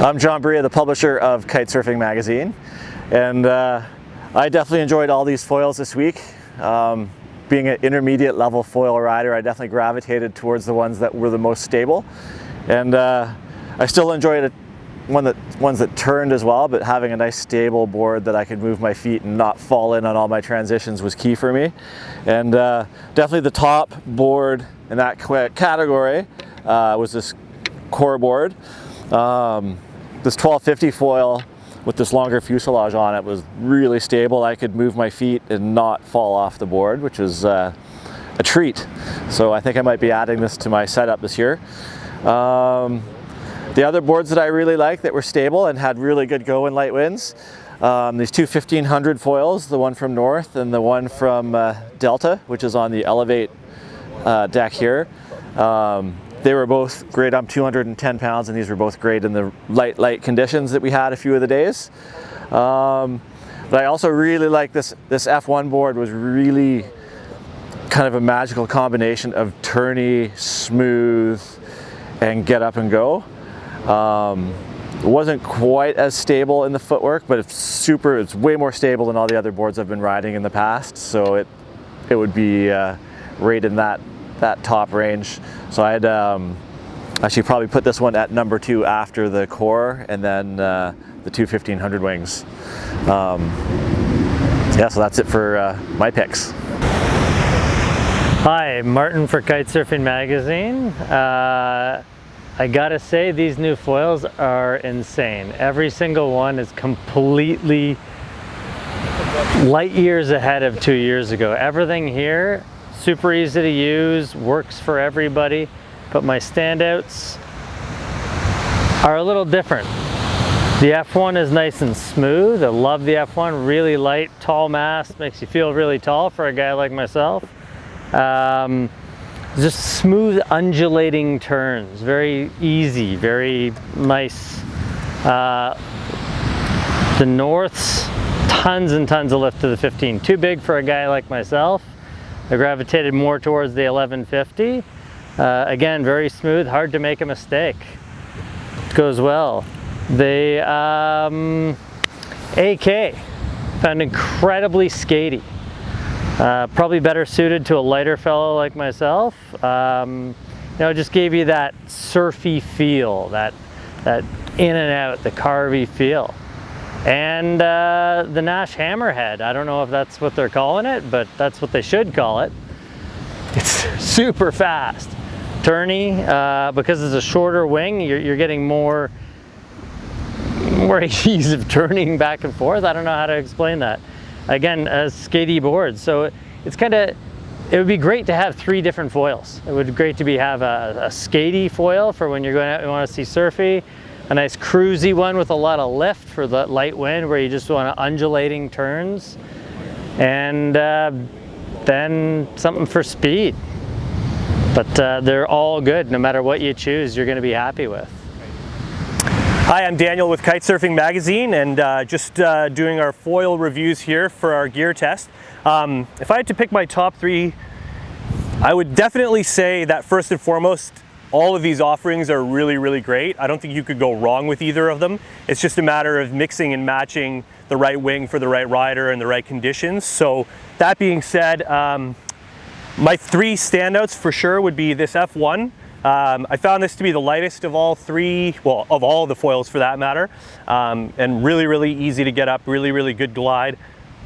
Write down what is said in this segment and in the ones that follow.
I'm John Bria, the publisher of Kitesurfing Magazine, and I definitely enjoyed all these foils this week. Being an intermediate level foil rider, I definitely gravitated towards the ones that were the most stable, and I still enjoyed ones that turned as well, but having a nice stable board that I could move my feet and not fall in on all my transitions was key for me. And definitely the top board in that category was this core board. This 1250 foil with this longer fuselage on it was really stable. I could move my feet and not fall off the board, which was a treat. So I think I might be adding this to my setup this year. The other boards that I really liked that were stable and had really good go in light winds, these two 1500 foils, the one from North and the one from Delta, which is on the Elevate deck here. They were both great. I'm 210 pounds and these were both great in the light conditions that we had a few of the days. But I also really like this F1 board. Was really kind of a magical combination of turny, smooth, and get up and go. It wasn't quite as stable in the footwork, but it's way more stable than all the other boards I've been riding in the past. So it would be rated in that top range. So I'd actually probably put this one at number 2 after the core and then the two 1500 wings. Yeah, so that's it for my picks. Hi, Martin for Kitesurfing Magazine. I gotta say, these new foils are insane. Every single one is completely light years ahead of 2 years ago. Everything here, super easy to use, works for everybody, but my standouts are a little different. The F1 is nice and smooth. I love the F1, really light, tall mast, makes you feel really tall for a guy like myself. Just smooth undulating turns, very easy, very nice. The North's tons and tons of lift to the 15. Too big for a guy like myself. I gravitated more towards the 1150. Again, very smooth, hard to make a mistake. It goes well. The AK, found incredibly skatey. Probably better suited to a lighter fellow like myself. You know, it just gave you that surfy feel, that in and out, the carvy feel. And the Nash Hammerhead, I don't know if that's what they're calling it, but that's what they should call it. It's super fast, turny, because it's a shorter wing, you're getting more ease of turning back and forth. I don't know how to explain that. Again, a skatey board, so it would be great to have 3 different foils. It would be great to have a skatey foil for when you're going out and want to see surfy, a nice cruisy one with a lot of lift for the light wind where you just want undulating turns, and then something for speed. But they're all good. No matter what you choose, you're going to be happy with. Hi, I'm Daniel with Kitesurfing Magazine, and just doing our foil reviews here for our gear test. If I had to pick my top 3, I would definitely say that first and foremost, all of these offerings are really, really great. I don't think you could go wrong with either of them. It's just a matter of mixing and matching the right wing for the right rider and the right conditions. So that being said, my 3 standouts for sure would be this F1. I found this to be the lightest of all 3, well, of all the foils for that matter, and really, really easy to get up, really, really good glide.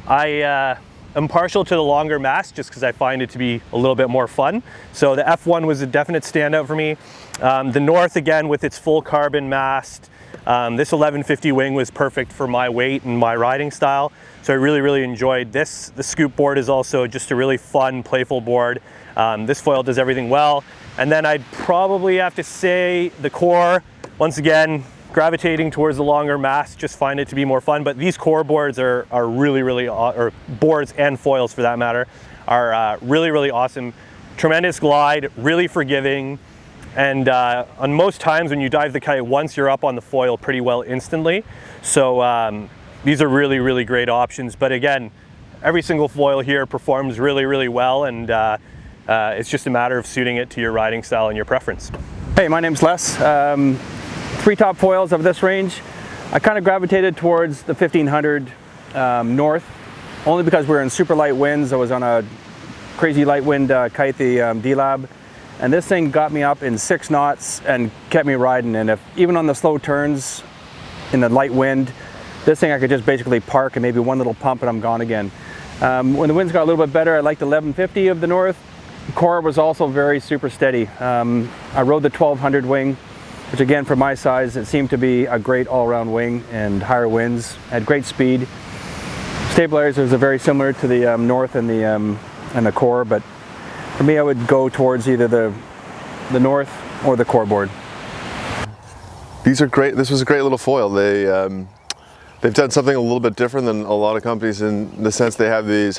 I am partial to the longer mast just because I find it to be a little bit more fun. So the F1 was a definite standout for me. The North, again, with its full carbon mast, this 1150 wing was perfect for my weight and my riding style. So I really, really enjoyed this. The scoop board is also just a really fun, playful board. This foil does everything well. And then I'd probably have to say the core, once again, gravitating towards the longer mast, just find it to be more fun. But these core boards are really, really, or boards and foils for that matter, are really, really awesome. Tremendous glide, really forgiving. And on most times when you dive the kite once, you're up on the foil pretty well instantly. So these are really, really great options. But again, every single foil here performs really, really well, and it's just a matter of suiting it to your riding style and your preference. Hey, my name's Les. three top foils of this range, I kind of gravitated towards the 1500 North, only because we were in super light winds. I was on a crazy light wind kite, the D-Lab, and this thing got me up in 6 knots and kept me riding. And if even on the slow turns in the light wind, this thing I could just basically park and maybe one little pump and I'm gone again. When the winds got a little bit better, I liked the 1150 of the North. The core was also very super steady. I rode the 1200 wing, which again for my size, it seemed to be a great all-around wing, and higher winds, had great speed. Stabilizers are very similar to the North and the core, but for me I would go towards either the North or the core board. These are great. This was a great little foil. They've done something a little bit different than a lot of companies in the sense they have these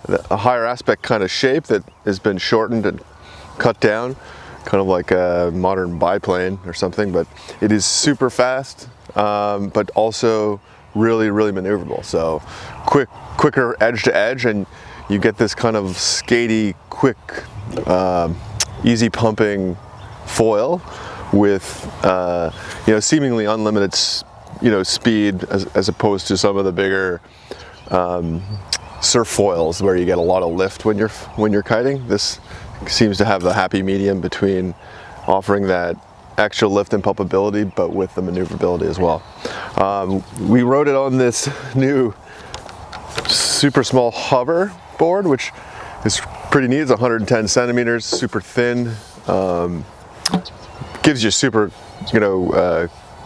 a higher aspect kind of shape that has been shortened and cut down, kind of like a modern biplane or something, but it is super fast, but also really maneuverable. So quicker edge to edge, and you get this kind of skatey, quick, easy pumping foil with seemingly unlimited speed as opposed to some of the bigger surf foils where you get a lot of lift when you're kiting. This seems to have the happy medium between offering that extra lift and pumpability, but with the maneuverability as well. We rode it on this new super small hover board, which is pretty neat. It's 110 centimeters, super thin. Gives you super,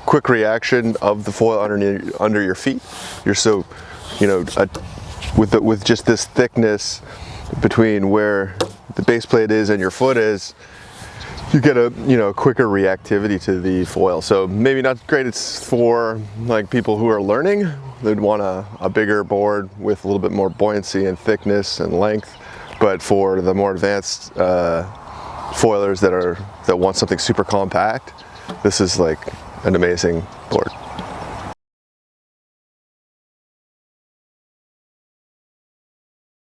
quick reaction of the foil under your feet. You're so, with just this thickness between where the base plate is and your foot is, you get a quicker reactivity to the foil. So maybe not great. It's for like people who are learning. They'd want a bigger board with a little bit more buoyancy and thickness and length. But for the more advanced foilers that want something super compact, this is like an amazing board.